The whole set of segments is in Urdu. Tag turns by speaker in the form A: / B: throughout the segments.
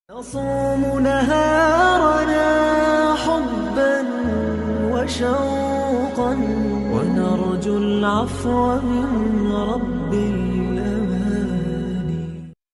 A: نصوم نهارنا حبا وشوقا ونرجو العفو من رب الأماني.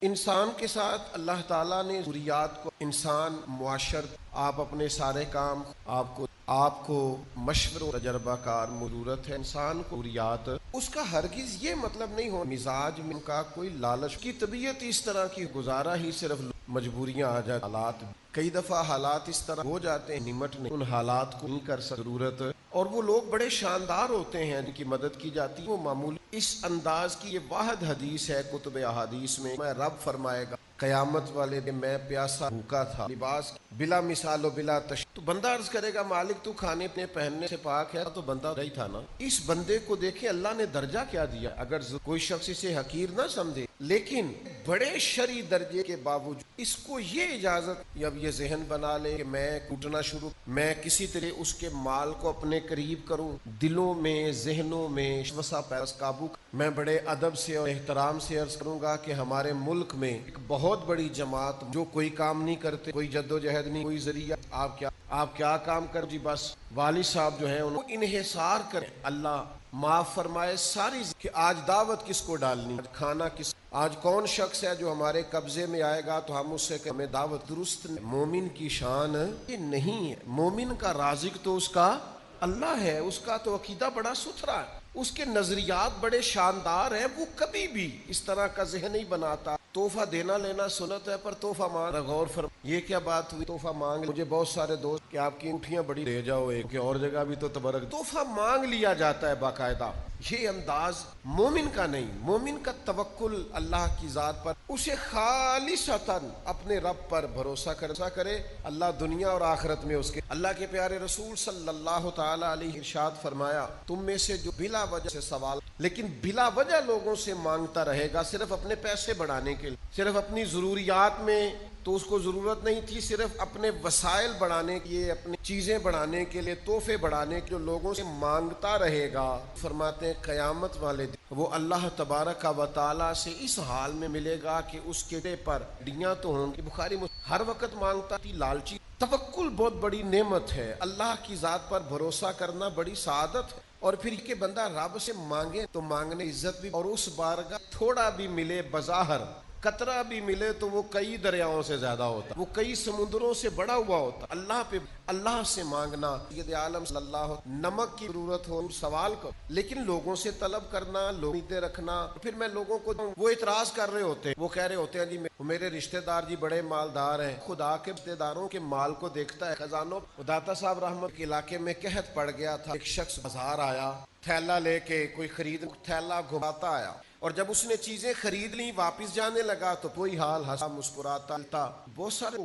B: انسان کے ساتھ اللہ تعالیٰ نے ضروریات کو انسان معاشر آپ اپنے سارے کام آپ کو مشورہ و تجربہ کار ضرورت ہے. انسان کو ضروریات اس کا ہرگز یہ مطلب نہیں ہو مزاج میں کا کوئی لالچ کی طبیعت اس طرح کی گزارا ہی صرف مجبوریاں آ جائیں. حالات کئی دفعہ حالات اس طرح ہو جاتے ہیں نمٹنے ان حالات کو نہیں کر سکتے ضرورت اور وہ لوگ بڑے شاندار ہوتے ہیں جن کی مدد کی جاتی ہے وہ معمولی اس انداز کی یہ واحد حدیث ہے کتب احادیث میں رب فرمائے گا قیامت والے دن میں پیاسا بھوکا تھا لباس بلا مثال و بلا تو بندہ عرض کرے گا مالک تو کھانے پینے پہننے سے پاک ہے تو بندہ رہی تھا نا. اس بندے کو دیکھیں اللہ نے درجہ کیا دیا. اگر کوئی شخص اسے حقیر نہ سمجھے لیکن بڑے شرعی درجے کے باوجود اس کو یہ اجازت اب یہ ذہن بنا لے کہ میں کوٹنا شروع میں کسی طرح اس کے مال کو اپنے قریب کروں دلوں میں ذہنوں میں وسا پیس قابو. میں بڑے ادب سے اور احترام سے عرض کروں گا کہ ہمارے ملک میں ایک بہت بڑی جماعت جو کوئی کام نہیں کرتے کوئی جدوجہد نہیں کوئی ذریعہ آپ کیا کام کر جی بس والد صاحب جو ہیں ان کو انحصار کریں. اللہ معاف فرمائے ساری کہ آج دعوت کس کو ڈالنی آج کھانا کس آج کون شخص ہے جو ہمارے قبضے میں آئے گا تو ہم اس سے ہمیں دعوت درست مومن کی شان یہ نہیں ہے. مومن کا رازق تو اس کا اللہ ہے اس کا تو عقیدہ بڑا ستھرا ہے اس کے نظریات بڑے شاندار ہیں وہ کبھی بھی اس طرح کا ذہن نہیں بناتا. تحفہ دینا لینا سنت ہے پر تحفہ مانگ غور فرم یہ کیا بات ہوئی تحفہ مانگ مجھے بہت سارے دوست کہ آپ کی انٹھیاں بڑی دے جاؤ ایک اور جگہ بھی تو تبرک تحفہ مانگ لیا جاتا ہے باقاعدہ. یہ انداز مومن کا نہیں. مومن کا توکل اللہ کی ذات پر اسے خالصتاً اپنے رب پر بھروسہ کرے. اللہ دنیا اور آخرت میں اس کے اللہ کے پیارے رسول صلی اللہ تعالی علیہ ارشاد فرمایا تم میں سے جو بلا وجہ سے سوال لیکن بلا وجہ لوگوں سے مانگتا رہے گا صرف اپنے پیسے بڑھانے کے لیے صرف اپنی ضروریات میں تو اس کو ضرورت نہیں تھی صرف اپنے وسائل بڑھانے کے لیے اپنی چیزیں بڑھانے کے لیے تحفے بڑھانے کے جو لوگوں سے مانگتا رہے گا فرماتے ہیں قیامت والے دن وہ اللہ تبارک و تعالی سے اس حال میں ملے گا کہ اس کے پر ڈیاں تو ہوں گی. بخاری ہر وقت مانگتا تھی لالچی. توکل بہت بڑی نعمت ہے. اللہ کی ذات پر بھروسہ کرنا بڑی سعادت ہے اور پھر کہ بندہ رب سے مانگے تو مانگنے عزت بھی اور اس بارگاہ تھوڑا بھی ملے بظاہر قطرہ بھی ملے تو وہ کئی دریاؤں سے زیادہ ہوتا وہ کئی سمندروں سے بڑا ہوا ہوتا. اللہ سے مانگنا سید عالم صلی اللہ نمک کی ضرورت ہو سوال کو لیکن لوگوں سے طلب کرنا امیدیں رکھنا. پھر میں لوگوں کو وہ اعتراض کر رہے ہوتے ہیں وہ کہہ رہے ہوتے ہیں جی میرے رشتہ دار جی بڑے مالدار ہیں. خدا کے رشتہ داروں کے مال کو دیکھتا ہے خزانوں. داتا صاحب رحمت کے علاقے میں قحط پڑ گیا تھا. ایک شخص بازار آیا تھیلا لے کے کوئی خرید تھیلا گھماتا آیا اور جب اس نے چیزیں خرید لی واپس جانے لگا تو کوئی حال ہنسا مسکراتا تھا. بہت سارے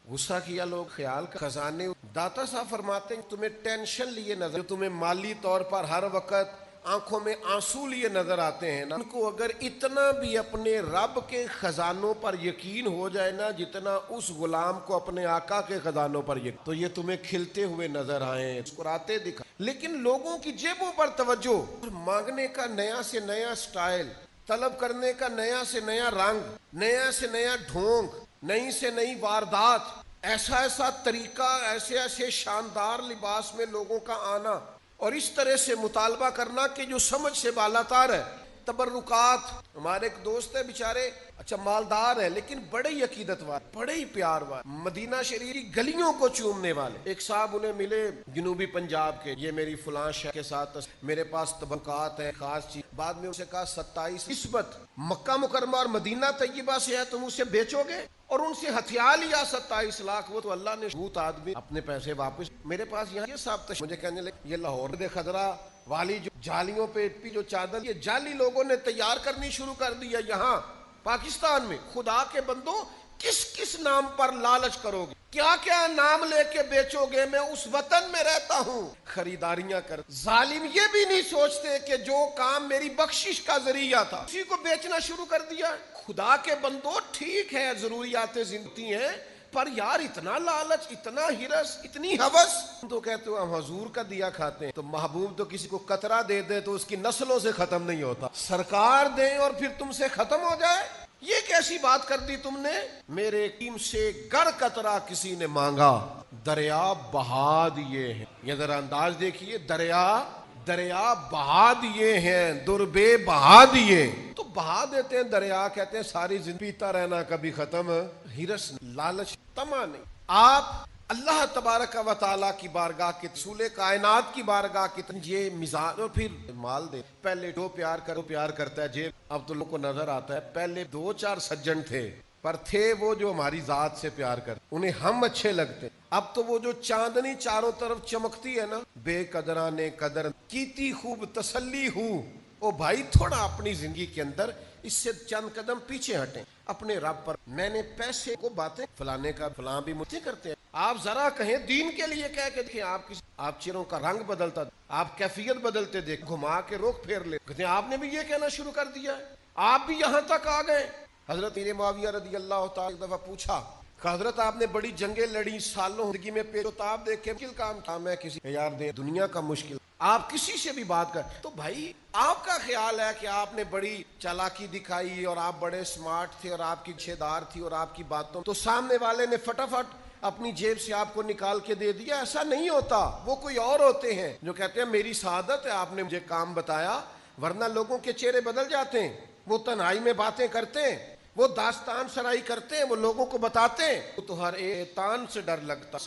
B: غصہ کیا لوگ خیال کا خزانے. داتا صاحب فرماتے ہیں تمہیں ٹینشن لیے نظر تمہیں مالی طور پر ہر وقت آنکھوں میں آنسو لیے نظر آتے ہیں نا ان کو اگر اتنا بھی اپنے رب کے خزانوں پر یقین ہو جائے نا جتنا اس غلام کو اپنے آقا کے خزانوں پر یقین تو یہ تمہیں کھلتے ہوئے نظر آئیں مسکراتے دکھا. لیکن لوگوں کی جیبوں پر توجہ مانگنے کا نیا سے نیا سٹائل طلب کرنے کا نیا سے نیا رنگ نیا سے نیا ڈھونگ نئی سے نئی واردات ایسا طریقہ ایسے شاندار لباس میں لوگوں کا آنا اور اس طرح سے مطالبہ کرنا کہ جو سمجھ سے بالاتر ہے. تبرکات. ہمارے ایک دوست ہے بیچارے اچھا مالدار ہے لیکن بڑے ہی عقیدت والے بڑے ہی پیار والے مدینہ شریف کی گلیوں کو چومنے والے. ایک صاحب انہیں ملے جنوبی پنجاب کے یہ میری فلاں شہر کے ساتھ میرے پاس تبرکات ہے خاص چیز. بعد میں اسے کہا 27 نسبت مکہ مکرمہ اور مدینہ طیبہ سے ہے تم اسے بیچو گے اور ان سے ہتھیار لیا 27 لاکھ. وہ تو اللہ نے بہت آدمی اپنے پیسے واپس میرے پاس یہاں یہ صاحب مجھے کہنے لگے یہ لاہور دے خضرہ والی جو جالیوں پہ جو چادر یہ جعلی لوگوں نے تیار کرنی شروع کر دیا یہاں پاکستان میں. خدا کے بندوں کس نام پر لالچ کرو گے کیا نام لے کے بیچو گے. میں اس وطن میں رہتا ہوں خریداریاں کر. ظالم یہ بھی نہیں سوچتے کہ جو کام میری بخشش کا ذریعہ تھا اسی کو بیچنا شروع کر دیا. خدا کے بندوں ٹھیک ہے ضروریات زندگی ہیں پر یار اتنا لالچ اتنا ہرس اتنی ہوس. تو کہتے ہو ہم حضور کا دیا کھاتے ہیں تو محبوب تو کسی کو قطرہ دے دے تو اس کی نسلوں سے ختم نہیں ہوتا. سرکار دیں اور پھر تم سے ختم ہو جائے یہ کیسی بات کر دی تم نے؟ میرے کریم سے گر قطرہ کسی نے مانگا دریا بہا دیے ہیں. یہ ذرا انداز دیکھیے، دریا بہا دیے ہیں، دربے بہا دیے. تو بہا دیتے ہیں دریا، کہتے ہیں ساری زندگی پیتا رہنا کبھی ختم، ہرس لالچ طمع نہیں. آپ اللہ تبارک و تعالیٰ کی بارگاہ کے رسول کائنات کی بارگاہ کی یہ مزاج، اور پھر مال دے. پہلے جو پیار کرتا ہے جیب. اب تو لوگوں کو نظر آتا ہے پہلے 2-4 سجن تھے، پر تھے وہ جو ہماری ذات سے پیار کرتے، انہیں ہم اچھے لگتے. اب تو وہ جو چاندنی چاروں طرف چمکتی ہے نا، بے قدرہ نے قدر کیتی خوب تسلی ہو. او بھائی تھوڑا اپنی زندگی کے اندر اس سے چند قدم پیچھے ہٹیں اپنے رب پر. میں نے پیسے کو باتیں فلانے کا فلاں بھی مجھے کرتے ہیں. آپ ذرا کہیں دین کے لیے کہہ کے دیکھیں، آپ چہروں کا رنگ بدلتا، آپ کیفیت بدلتے دیکھ، گھما کے روک پھیر لے. کہتے ہیں آپ نے بھی یہ کہنا شروع کر دیا ہے، آپ بھی یہاں تک آ گئے. حضرت معاویہ رضی اللہ تعالی ایک دفعہ پوچھا کہ حضرت آپ نے بڑی جنگیں لڑی، سالوں زندگی میں پیش و تاب دیکھے، مشکل کام ہے کسی یار دے دنیا کا مشکل، آپ کسی سے بھی بات کر. تو بھائی آپ کا خیال ہے کہ آپ نے بڑی چالاکی دکھائی اور آپ بڑے سمارٹ تھے اور آپ کی چھیدار تھی اور آپ کی باتوں تو سامنے والے نے فٹافٹ اپنی جیب سے آپ کو نکال کے دے دیا. ایسا نہیں ہوتا. وہ کوئی اور ہوتے ہیں جو کہتے ہیں میری سعادت ہے آپ نے مجھے کام بتایا، ورنہ لوگوں کے چہرے بدل جاتے ہیں. وہ تنہائی میں باتیں کرتے ہیں، وہ داستان سرائی کرتے ہیں، وہ لوگوں کو بتاتے ہیں. تو ہر ایتان سے ڈر لگتا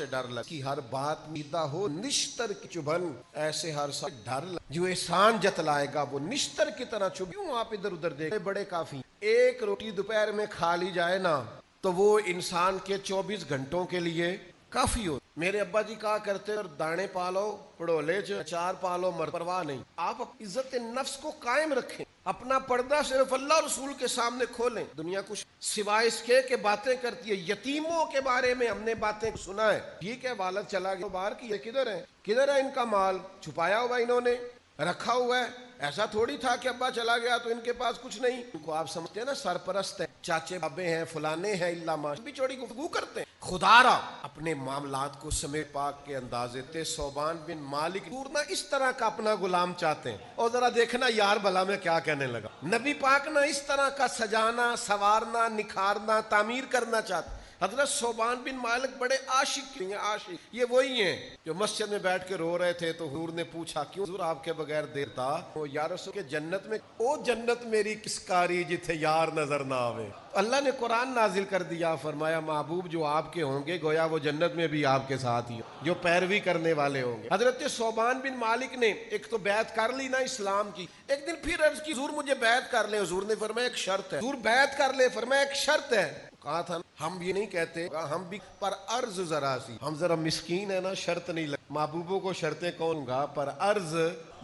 B: کہ ہر بات میدہ ہو نشتر کی چبھن، ایسے ہر سا ڈر جو احسان جتلائے گا وہ نشتر کی طرح چبھ. کیوں آپ ادھر ادھر دیکھ بڑے کافی. ایک روٹی دوپہر میں کھا لی جائے نا تو وہ انسان کے 24 گھنٹوں کے لیے کافی ہو. میرے ابا جی کہا کرتے اور دانے پالو پڑولے چار پالو مر پرواہ نہیں. آپ عزت نفس کو قائم رکھیں، اپنا پردہ صرف اللہ رسول کے سامنے کھولیں. دنیا کچھ سوائے اس کے کہ باتیں کرتی ہے. یتیموں کے بارے میں ہم نے باتیں سنا ہے. ٹھیک ہے والد چلا گیا باہر کی، کدھر ہے ان کا مال؟ چھپایا ہوا انہوں نے رکھا ہوا ہے. ایسا تھوڑی تھا کہ ابا چلا گیا تو ان کے پاس کچھ نہیں. ان کو آپ سمجھتے ہیں نا سرپرست ہے، چاچے بابے ہیں، فلانے ہیں، اللہ ماش بھی چوڑی گفتگو کرتے ہیں. خدا را اپنے معاملات کو سمیت پاک کے اندازے تے صوبان بن مالک نہ اس طرح کا اپنا غلام چاہتے ہیں. اور ذرا دیکھنا یار بھلا میں کیا کہنے لگا. نبی پاک نہ اس طرح کا سجانا، سوارنا، نکھارنا، تعمیر کرنا چاہتے. حضرت صوبان بن مالک بڑے عاشق ہیں. عاشق یہ وہی ہیں جو مسجد میں بیٹھ کے رو رہے تھے تو حضور نے پوچھا کیوں حضور آپ کے بغیر دیر تھا؟ وہ یا رسول کے جنت میں او جنت میری کس کاری جتھے یار نظر نہ آوے. اللہ نے قرآن نازل کر دیا، فرمایا محبوب جو آپ کے ہوں گے گویا وہ جنت میں بھی آپ کے ساتھ ہی جو پیروی کرنے والے ہوں گے. حضرت صوبان بن مالک نے ایک تو بیعت کر لی نا اسلام کی. ایک دن پھر عرض کی حضور مجھے بیعت کر لیں. حضور نے فرمایا ایک شرط ہے. حضور بیعت کر لے، فرمایا ایک شرط ہے. کہا تھا ہم یہ نہیں کہتے، ہم بھی پر عرض ذرا سی، ہم ذرا مسکین ہے نا، شرط نہیں لگ. محبوبوں کو شرطیں کون گا؟ پر عرض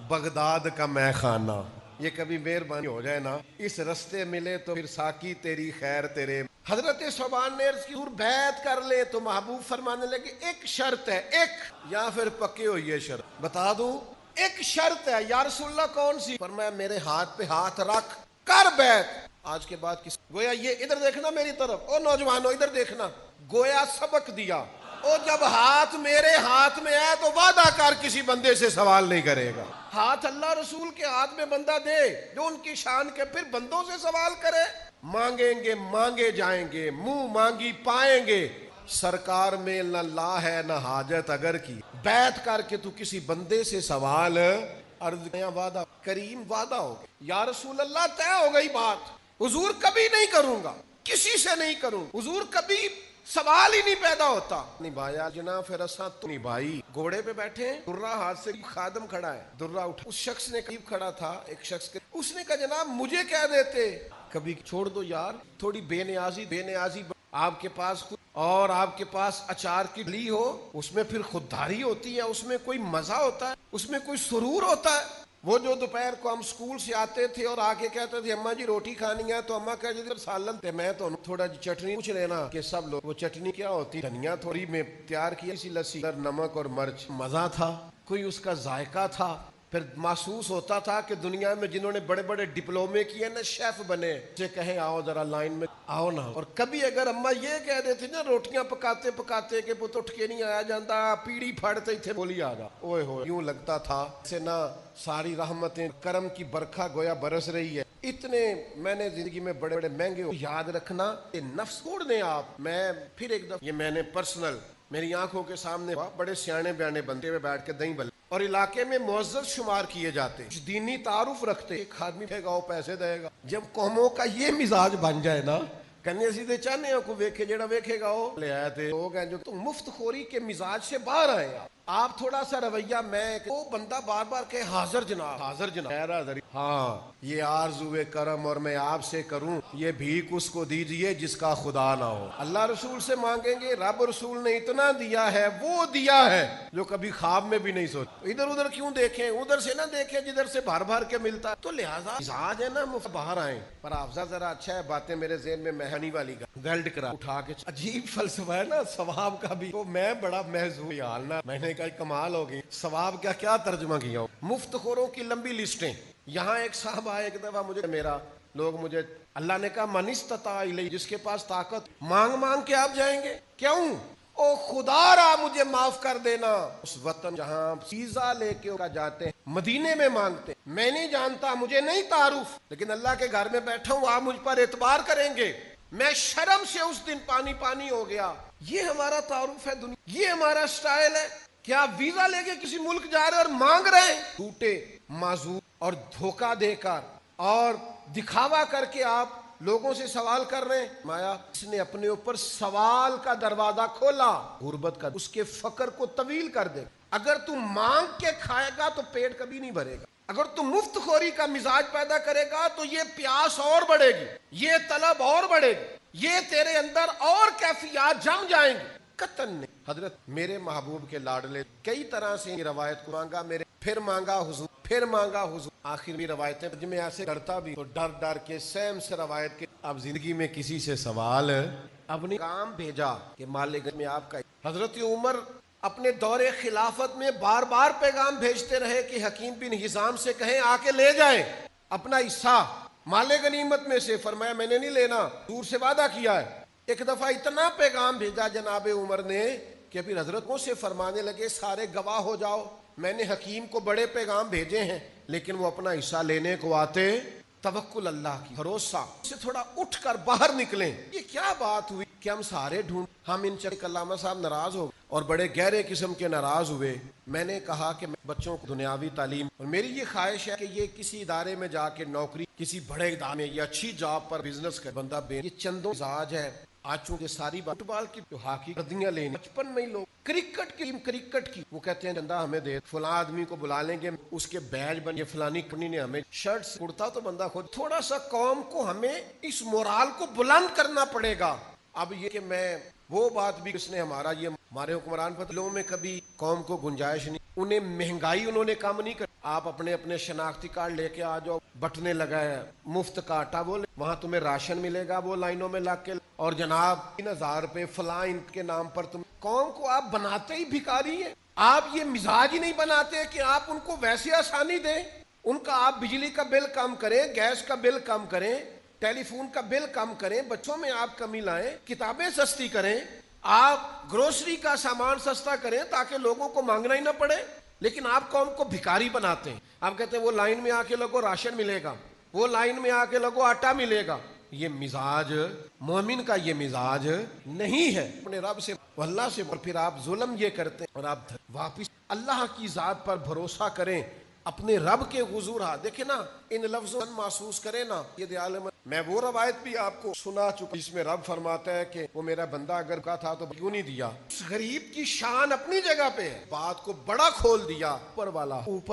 B: بغداد کا میں خانہ. یہ کبھی مہربانی ہو جائے نا اس رستے ملے تو پھر ساکی تیری خیر تیرے. حضرت صوبان نے عرض کی حضور بیعت کر لے تو محبوب فرمانے لگے ایک شرط ہے، ایک یا پھر پکے ہوئی ہے شرط بتا دوں. ایک شرط ہے. یا رسول اللہ کون سی؟ فرمایا میرے ہاتھ پہ ہاتھ رکھ کر بیعت. آج کے بعد کس گویا یہ ادھر دیکھنا میری طرف، او نوجوانوں ادھر دیکھنا. گویا سبق دیا، او جب ہاتھ میرے ہاتھ میں ہے تو وعدہ کر کسی بندے سے سوال نہیں کرے گا. ہاتھ اللہ رسول کے ہاتھ میں بندہ دے جو ان کی شان کے، پھر بندوں سے سوال کرے. مانگیں گے مانگے جائیں گے، منہ مانگی پائیں گے. سرکار میں نہ لا ہے نہ حاجت اگر کی. بیعت کر کے تو کسی بندے سے سوال عرض کیا وعدہ کریم وعدہ ہو گیا. یا رسول اللہ طے ہو گئی بات، حضور کبھی نہیں کروں گا، کسی سے نہیں کروں. حضور کبھی سوال ہی نہیں پیدا ہوتا. نبھایا جناب پھر اساں تو نبھائی. گھوڑے پہ بیٹھے ہیں، درہ ہاتھ سے خادم کھڑا ہے، درہ اٹھا. اس شخص نے قریب کھڑا تھا ایک شخص کے، اس نے کہا جناب مجھے کہہ دیتے. کبھی چھوڑ دو یار، تھوڑی بے نیازی آپ کے پاس خود اور آپ کے پاس اچار کی ڈلی ہو، اس میں پھر خودداری ہوتی ہے، اس میں کوئی مزہ ہوتا ہے، اس میں کوئی سرور ہوتا ہے. وہ جو دوپہر کو ہم اسکول سے آتے تھے اور آگے کہتے تھے اماں جی روٹی کھانی ہے تو اماں کہتے تھے سالن تے میں تو تھوڑا جی چٹنی پوچھ لینا کہ سب لوگ. وہ چٹنی کیا ہوتی؟ دھنیا تھوڑی میں تیار کی سی لسی، نمک اور مرچ. مزہ تھا، کوئی اس کا ذائقہ تھا. پھر محسوس ہوتا تھا کہ دنیا میں جنہوں نے بڑے بڑے ڈپلومے کیے نا، شیف بنے، سے کہیں آؤ ذرا لائن میں آؤ نا. اور کبھی اگر اماں یہ کہہ دیتے نا روٹیاں پکاتے پکاتے کہ پت اٹھ کے نہیں آیا جاتا، پیڑھی پھاڑتے تھے بولی آ جا. اوئے ہوئے یوں لگتا تھا سے نہ ساری رحمتیں کرم کی برکھا گویا برس رہی ہے. اتنے میں نے زندگی میں بڑے بڑے مہنگے یاد رکھنا کہ نفس چھوڑ دیں آپ. میں پھر ایک دفعہ یہ میں نے پرسنل میری آنکھوں کے سامنے بڑے سیانے بیانے بندے ہوئے بیٹھ کے دہیں بل اور علاقے میں معزز شمار کیے جاتے, دینی تعارف رکھتے, ایک آدمی دے گا وہ پیسے دے گا. جب قوموں کا یہ مزاج بن جائے نا, کہنے سیدھے چاہنے ہیں کو ویکھے جڑا ویکھے گا وہ لے آئے تھے لوگ ہیں جو تو مفت خوری کے مزاج سے باہر آئے. آپ تھوڑا سا رویہ میں وہ بندہ بار بار کہ حاضر جناب حاضر جناب, ہاں یہ آرزوئے کرم اور میں آپ سے کروں, یہ بھیک اس کو دیجئے جس کا خدا نہ ہو. اللہ رسول سے مانگیں گے, رب رسول نے اتنا دیا ہے, وہ دیا ہے جو کبھی خواب میں بھی نہیں سوچ. ادھر ادھر کیوں دیکھیں, ادھر سے نہ دیکھیں جدھر سے بھر بھر کے ملتا ہے. تو لہٰذا مزاج ہے نا مفت باہر آئیں. پر حافظہ ذرا اچھا ہے, باتیں میرے ذہن میں مہنی والی ویلڈ کرا اٹھا کے عجیب فلسفہ ہے نا ثواب کا بھی. تو میں بڑا محظوظ حال نا, میں نے کہا کمال ہو گئی, ثواب کا کیا ترجمہ کیا ہوں. مفت خوروں کی لمبی لسٹیں. یہاں ایک صاحب آئے ایک دفعہ مجھے میرا لوگ مجھے اللہ نے کہا من استطاع الیہ, جس کے پاس طاقت, مانگ مانگ کے آپ جائیں گے. کیوں؟ او خدا را مجھے معاف کر دینا. اس وطن جہاں ویزا لے کے جاتے ہیں مدینے میں مانگتے, میں نہیں جانتا, مجھے نہیں تعارف, لیکن اللہ کے گھر میں بیٹھا ہوں, آپ مجھ پر اعتبار کریں گے. میں شرم سے اس دن پانی پانی ہو گیا. یہ ہمارا تعارف ہے دنیا, یہ ہمارا سٹائل ہے. کیا ویزا لے کے کسی ملک جا رہے اور مانگ رہے ہیں, ٹوٹے معذور اور دھوکہ دے کر اور دکھاوا کر کے آپ لوگوں سے سوال کر رہے ہیں. مایا اس نے اپنے اوپر سوال کا دروازہ کھولا, غربت کا, اس کے فقر کو طویل کر دے. اگر تم مانگ کے کھائے گا تو پیٹ کبھی نہیں بھرے گا. اگر تم مفت خوری کا مزاج پیدا کرے گا تو یہ پیاس اور بڑھے گی, یہ طلب اور بڑھے گی, یہ تیرے اندر اور کیفیات جم جائیں گی. قطن نے حضرت میرے محبوب کے لاڈلے کئی طرح سے روایت کو مانگا, میرے پھر مانگا حضور, پھر مانگا حضور. آخر بھی روایتیں جب میں ایسے کرتا بھی تو ڈر ڈر کے سیم سے روایت کے اب زندگی میں کسی سے سوال اپنی کام بھیجا کہ مالک میں آپ کا. حضرت عمر اپنے دور خلافت میں بار بار پیغام بھیجتے رہے کہ حکیم بن حزام سے کہیں آ کے لے جائیں اپنا حصہ مال غنیمت میں سے. فرمایا میں نے نہیں لینا, دور سے وعدہ کیا ہے. ایک دفعہ اتنا پیغام بھیجا جناب عمر نے کہ پھر حضرتوں سے فرمانے لگے سارے گواہ ہو جاؤ, میں نے حکیم کو بڑے پیغام بھیجے ہیں لیکن وہ اپنا حصہ لینے کو آتے. توکل اللہ کی, بھروسہ سے تھوڑا اٹھ کر باہر نکلیں. یہ کیا بات ہوئی کہ ہم سارے ڈھونڈ, ہم ان چک علامہ صاحب ناراض ہو اور بڑے گہرے قسم کے ناراض ہوئے. میں نے کہا کہ بچوں کو دنیاوی تعلیم, اور میری یہ خواہش ہے کہ یہ کسی ادارے میں جا کے نوکری, کسی بڑے ادارے میں یا اچھی جاب پر بزنس کر بندہ بے, یہ چندوں مزاج ہے. آج چونکہ ساری فٹ بال کی جو ہاکی ردیاں لینی, بچپن میں ہی لوگ کرکٹ کی وہ کہتے ہیں چندہ ہمیں دے, فلاں آدمی کو بلا لیں گے, اس کے بیج بن, یہ فلانی کمپنی نے ہمیں شرٹ کرتا, تو بندہ خود تھوڑا سا قوم کو ہمیں اس مورال کو بلند کرنا پڑے گا. اب یہ کہ میں وہ بات بھی اس نے ہمارا یہ ہمارے حکمران پتلوں میں کبھی قوم کو گنجائش نہیں, انہیں مہنگائی انہوں نے کم نہیں کر. آپ اپنے اپنے شناختی کارڈ لے کے آ جاؤ, بٹنے لگائے, مفت کا آٹا بولے, وہاں تمہیں راشن ملے گا, وہ لائنوں میں لگ کے, اور جناب 3000 روپے فلاں ان کے نام پر. تم قوم کو آپ بناتے ہی بھکاری ہیں. آپ یہ مزاج ہی نہیں بناتے کہ آپ ان کو ویسے آسانی دیں. ان کا آپ بجلی کا بل کم کریں, گیس کا بل کم کریں, ٹیلی فون کا بل کم کریں, بچوں میں آپ کمی لائیں, کتابیں سستی کریں, آپ گروسری کا سامان سستا کریں تاکہ لوگوں کو مانگنا ہی نہ پڑے. لیکن آپ قوم کو بھکاری بناتے ہیں. آپ کہتے ہیں وہ لائن میں آ کے لوگوں راشن ملے گا, وہ لائن میں آ کے لوگوں آٹا ملے گا. یہ مزاج مومن کا یہ مزاج نہیں ہے. اپنے رب سے اللہ سے, اور پھر آپ ظلم یہ کرتے ہیں, اور آپ واپس اللہ کی ذات پر بھروسہ کریں, اپنے رب کے حضور. دیکھیں نا ان لفظوں محسوس کریں نا, یہ عالم. میں وہ روایت بھی آپ کو سنا چکا جس میں رب فرماتا ہے کہ وہ میرا بندہ اگر کا تھا تو کیوں نہیں دیا. اس غریب کی شان اپنی جگہ پہ ہے, بات کو بڑا کھول دیا. اوپر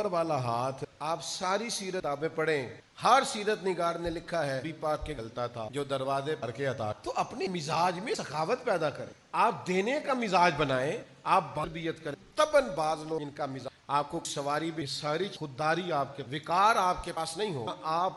B: والا ہاتھ. آپ ساری سیرت آبے پڑھیں, ہر سیرت نگار نے لکھا ہے بھی پاک کے غلطہ تھا جو دروازے پر کے عطا. تو اپنے مزاج میں سخاوت پیدا کریں, آپ دینے کا مزاج بنائیں, آپ تربیت کریں. تباً بعض لوگ ان کا مزاج, آپ کو سواری بھی ساری خودداری, آپ کے وقار آپ کے پاس نہیں ہو, آپ